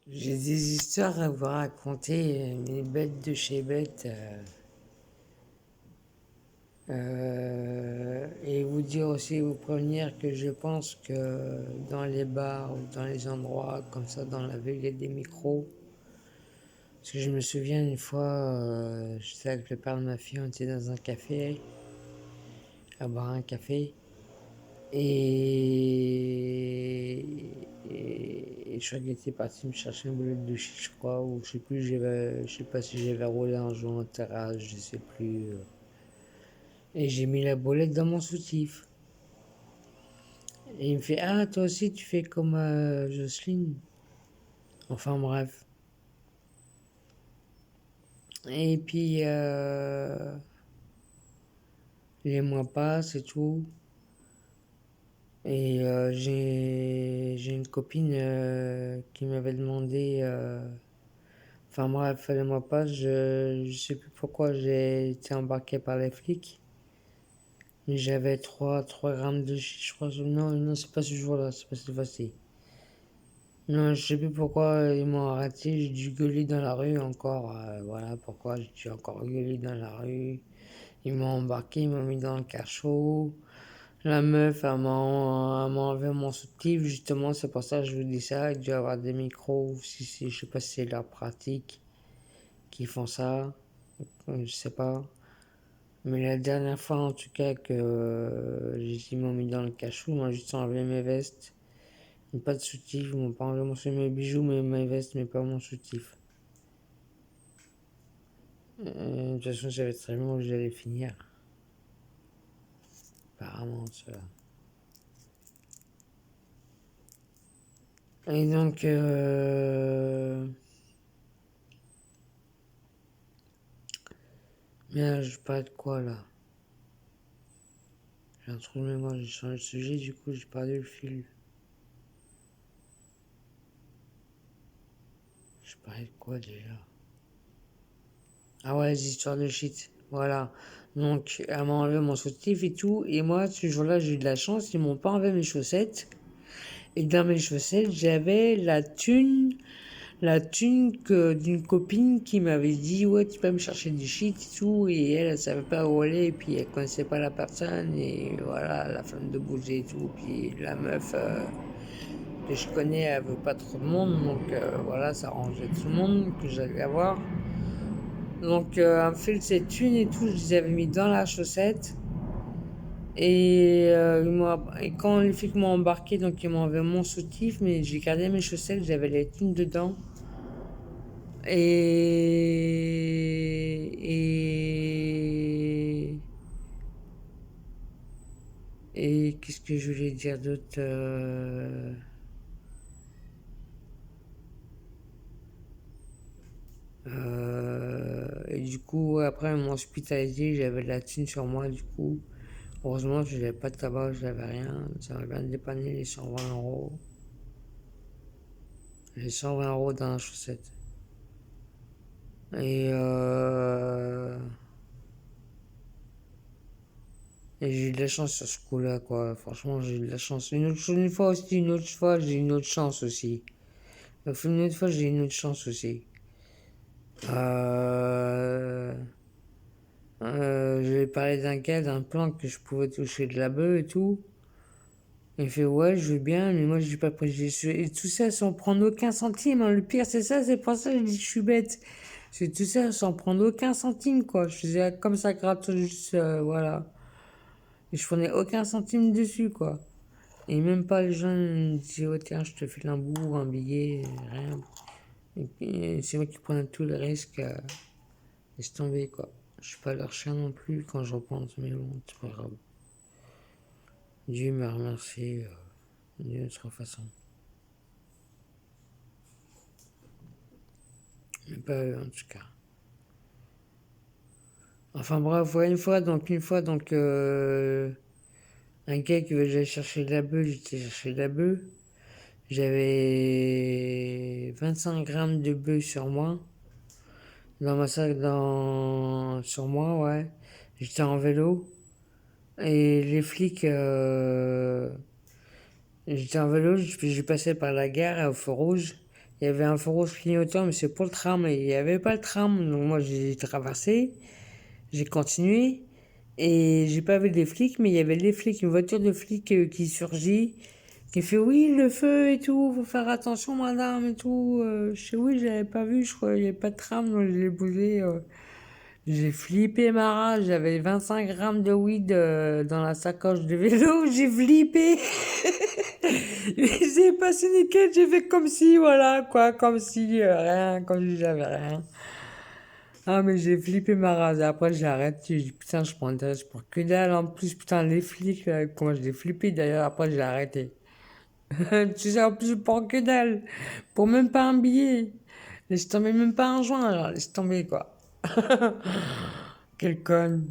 J'ai des histoires à vous raconter, des bêtes de chez bêtes, et vous dire aussi, vous prévenir que je pense que dans les bars ou dans les endroits comme ça, dans la ville, il y a des micros. Parce que je me souviens une fois, j'étais avec le père de ma fille, on était dans un café, à boire un café, et je crois qu'il était parti me chercher un boulet de shit, je crois, ou je sais plus, je sais pas si j'avais roulé un jour en terrasse, je sais plus. Et j'ai mis la bolette dans mon soutif. Et il me fait, ah, toi aussi tu fais comme Jocelyne. Enfin bref. Et puis, les mois passent et tout. Et j'ai une copine qui m'avait demandé. Enfin bref, les mois passent, je sais plus pourquoi j'ai été embarqué par les flics. Mais j'avais 3 grammes de shit, je crois. Non, non, c'est pas ce jour-là, c'est pas cette fois-ci. Non, je sais plus pourquoi ils m'ont arrêté, j'ai dû gueuler dans la rue encore. Voilà pourquoi j'ai dû encore gueuler dans la rue. Ils m'ont embarqué, ils m'ont mis dans le cachot. La meuf, elle m'a enlevé mon soutif, justement, c'est pour ça que je vous dis ça. Il doit y avoir des micros, si, je sais pas si c'est leur pratique qui font ça, je sais pas. Mais la dernière fois, en tout cas, que ils m'ont mis dans le cachot, moi, juste enlevé mes vestes. Pas de soutif, ils m'ont pas enlevé mes bijoux, mais mes vestes, mais pas mon soutif. De toute façon, je savais très bien où j'allais finir. Apparemment, ça. Et donc, mais là, je parlais de quoi là? J'ai un trou de mémoire, j'ai changé de sujet, du coup, j'ai perdu le fil. Je parlais de quoi déjà? Ah ouais, les histoires de shit. Voilà. Donc, elle m'a enlevé mon soutif et tout. Et moi, ce jour-là, j'ai eu de la chance, ils m'ont pas enlevé mes chaussettes. Et dans mes chaussettes, j'avais la thune d'une copine qui m'avait dit ouais tu peux me chercher du shit et tout et elle savait pas où aller et puis elle connaissait pas la personne et voilà la femme de bouger et tout puis la meuf que je connais elle veut pas trop de monde donc voilà ça arrangeait tout le monde que j'allais avoir donc elle me fait cette thune et tout je les avais mis dans la chaussette et quand les flics m'ont embarqué donc ils m'ont enlevé mon soutif mais j'ai gardé mes chaussettes j'avais les thunes dedans. Et, et qu'est-ce que je voulais dire d'autre et du coup, après, ils m'ont hospitalisé, j'avais de la thune sur moi, du coup. Heureusement, je n'avais pas de tabac, je n'avais rien. Ça m'a bien dépanné les 120 euros. Les 120 euros dans la chaussette. Et, euh, et j'ai eu de la chance sur ce coup-là, quoi. Franchement, j'ai eu de la chance. Une fois aussi, une autre fois, j'ai eu une autre chance aussi. Une autre fois, j'ai eu une autre chance aussi. Euh, je lui ai parlé d'un cas, d'un plan que je pouvais toucher de la bœuf et tout. Il fait ouais, je veux bien, mais moi je suis pas prêt. Et tout ça sans prendre aucun centime, hein. Le pire c'est ça, c'est pour ça que je dis que je suis bête. C'est tout ça sans prendre aucun centime quoi. Je faisais comme ça gratos, juste voilà. Et je prenais aucun centime dessus quoi. Et même pas les gens me disaient oh tiens, je te file un bout, un billet, rien. Et puis c'est moi qui prenais tout le risque. Laisse tomber quoi. Je suis pas leur chien non plus quand je repense, mais bon, c'est pas grave. Dieu m'a remercié d'une autre façon. Mais pas eux en tout cas. Enfin bref, ouais, une fois, donc, un gars qui veut que j'aille chercher de la bœuf, j'étais chercher de la bœuf. J'avais 25 grammes de bœuf sur moi, dans ma sac, sur moi, ouais. J'étais en vélo, et les flics, j'étais en vélo, puis j'ai passé par la gare au feu rouge, Il y avait un feu rouge clignotant, mais c'est pour le tram. Et il n'y avait pas le tram. Donc moi, j'ai traversé. J'ai continué. Et j'ai pas vu les flics, mais il y avait les flics, une voiture de flics qui surgit, qui fait oui, le feu et tout, faut faire attention, madame et tout. Je sais oui, je l'avais pas vu, je crois qu'il n'y avait pas de tram, donc je l'ai bougé. J'ai flippé ma rage, j'avais 25 grammes de weed dans la sacoche de vélo, j'ai flippé. J'ai passé nickel, j'ai fait comme si, voilà, quoi, comme si, rien, comme si j'avais rien. Ah, mais j'ai flippé ma race. Après, j'ai arrêté. J'ai dit, putain, je prends que dalle. En plus, putain, les flics, là, comment je l'ai flippé d'ailleurs. Après, j'ai arrêté. Tu sais, en plus, je prends que dalle. Pour même pas un billet. Laisse tomber même pas un joint, alors laisse tomber, quoi. Quel conne.